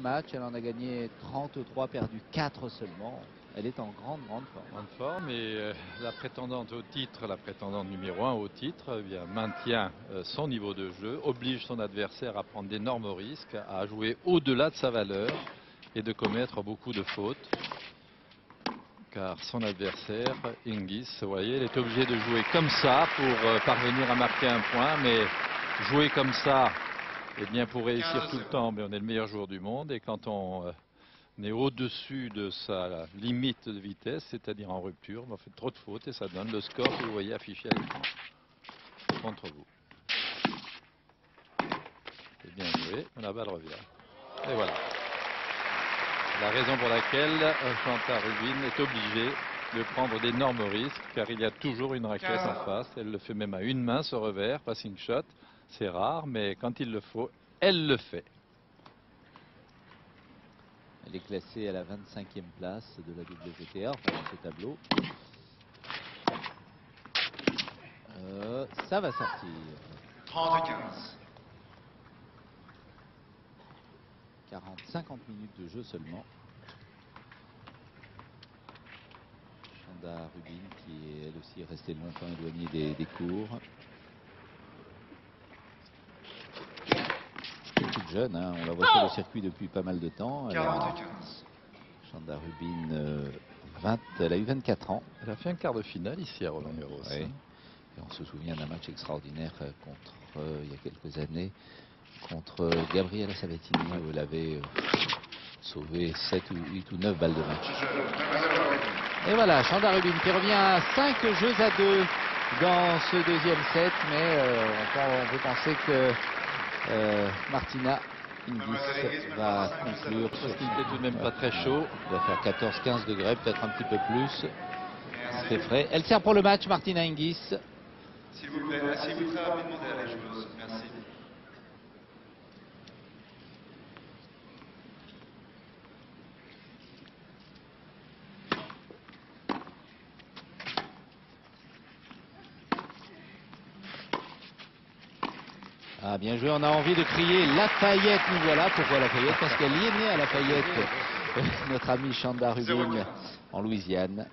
matchs. Elle en a gagné 33, perdu 4 seulement. Elle est en grande forme. Grande forme et la prétendante au titre, la prétendante numéro 1 au titre, eh bien, maintient son niveau de jeu, oblige son adversaire à prendre d'énormes risques, à jouer au-delà de sa valeur et de commettre beaucoup de fautes. Car son adversaire, Hingis, vous voyez, elle est obligée de jouer comme ça pour parvenir à marquer un point, mais jouer comme ça, eh bien, pour réussir tout le temps, mais on est le meilleur joueur du monde et quand on est au-dessus de sa limite de vitesse, c'est-à-dire en rupture, on fait trop de fautes et ça donne le score que vous voyez affiché à l'écran contre vous. C'est bien joué, la balle revient. Et voilà. La raison pour laquelle Chantal Rubin est obligée de prendre d'énormes risques, car il y a toujours une raquette en face. Elle le fait même à une main, ce revers, passing shot. C'est rare, mais quand il le faut, elle le fait. Elle est classée à la 25e place de la WTA, enfin dans ce tableau. Ça va sortir. 40-50 minutes de jeu seulement. Chanda Rubin qui est elle aussi restée longtemps éloignée des cours. Toute jeune, hein, on la voit sur le circuit depuis pas mal de temps. Chanda Rubin, elle a eu 24 ans. Elle a fait un quart de finale ici à Roland Garros. Oui. Et on se souvient d'un match extraordinaire contre, il y a quelques années, contre Gabriela Sabatini, où elle avait sauvé 7 ou 8 ou 9 balles de match. Et voilà, Chanda Rubin qui revient à 5 jeux à 2 dans ce deuxième set, mais on peut penser que Martina Hingis va conclure. Parce qu'il n'était tout de même pas très chaud. Il va faire 14-15 degrés, peut-être un petit peu plus. C'est frais. Elle sert pour le match, Martina Hingis. S'il vous plaît, asseyez-vous très rapidement derrière les joueuses. Merci. Ah, bien joué, on a envie de crier Lafayette, nous voilà. Pourquoi Lafayette? Parce qu'elle y est née à Lafayette, notre amie Chanda Rubin, en Louisiane.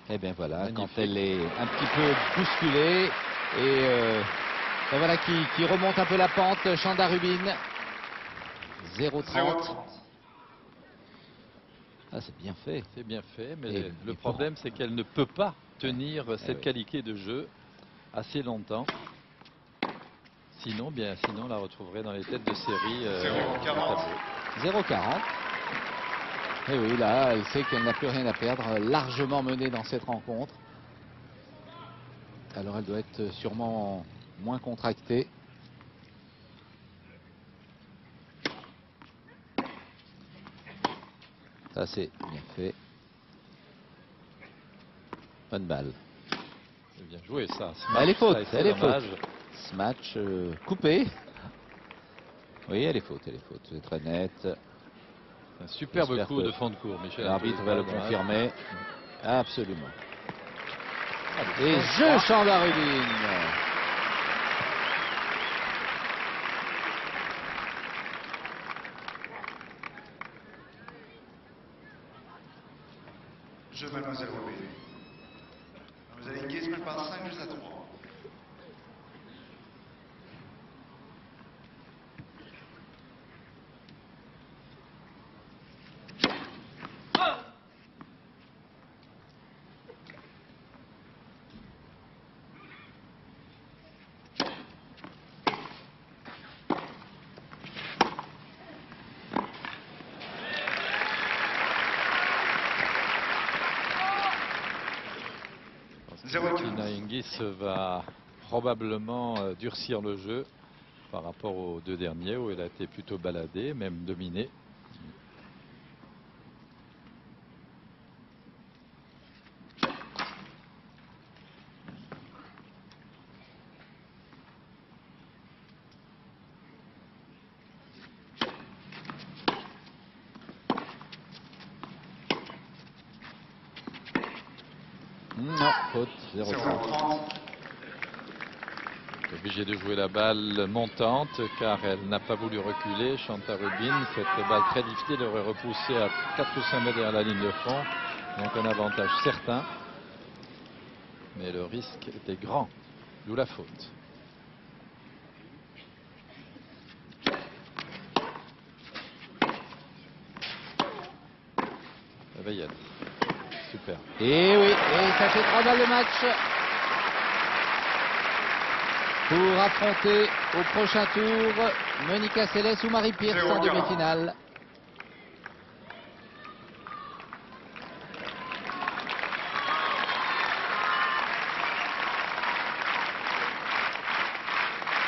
Et bien voilà, magnifique. quand elle est un petit peu bousculée et ben voilà qui remonte un peu la pente, Chanda Rubin. 0-30. Ah, c'est bien fait. C'est bien fait, mais Et le problème c'est qu'elle ne peut pas tenir cette qualité de jeu assez longtemps. Sinon, sinon on la retrouverait dans les têtes de série. 0-40. Et oui, là, elle sait qu'elle n'a plus rien à perdre, largement menée dans cette rencontre. Alors elle doit être sûrement moins contractée. Ça, c'est bien fait. Bonne balle. C'est bien joué ça. Elle est faute, elle est faute. Ce match coupé. Oui, elle est faute, c'est très net. Un superbe coup de fond de cours, Michel. L'arbitre va le confirmer. Absolument. Et jeu Chanda Rubin. Je mademoiselle Rubin. Mademoiselle Hingis mène par 5 jeux à 3. Martina Hingis va probablement durcir le jeu par rapport aux deux derniers où elle a été plutôt baladée, même dominée. Non, faute, 0-30. 0-30. Obligé de jouer la balle montante car elle n'a pas voulu reculer. Chantal Rubin, cette balle très difficile, aurait repoussé à 4 ou 5 mètres derrière la ligne de fond. Donc un avantage certain. Mais le risque était grand, d'où la faute. Ça va y être. Super. Et oui, et ça fait 3 balles de match pour affronter au prochain tour Monica Seles ou Marie Pierce en 0-40. demi-finale.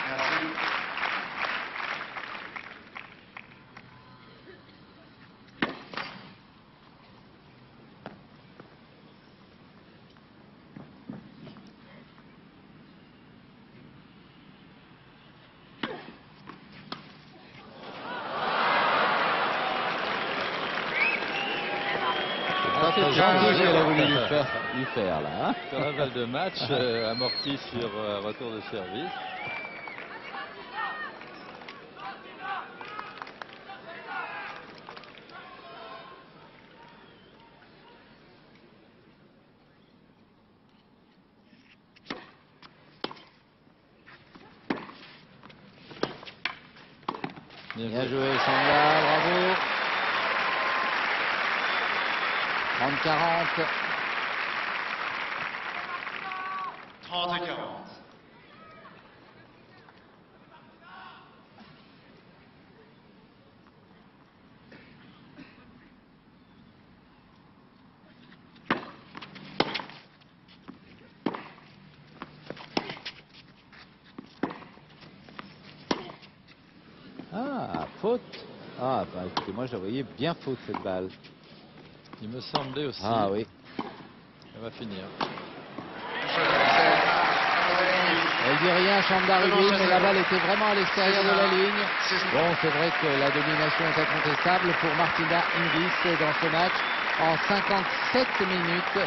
Merci. Pas très gentil ce qu'elle a voulu lui faire là. Hein. Sur la balle de match, amorti sur retour de service. Bien joué Chanda, bravo. 30-40. 30 et 40. Ah, faute. Ah, bah écoutez, moi je la voyais bien faute cette balle. Il me semblait aussi. Ah oui. Ça va finir. Elle dit rien, Chanda Rubin, mais la balle était vraiment à l'extérieur de la ligne. Bon, c'est vrai que la domination est incontestable pour Martina Hingis dans ce match en 57 minutes,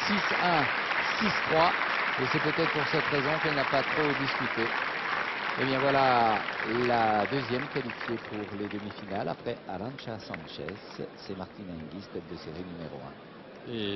6-1, 6-3. Et c'est peut-être pour cette raison qu'elle n'a pas trop discuté. Et bien voilà la deuxième qualifiée pour les demi-finales après Arantxa Sánchez. C'est Martina Hingis, tête de série numéro 1. Et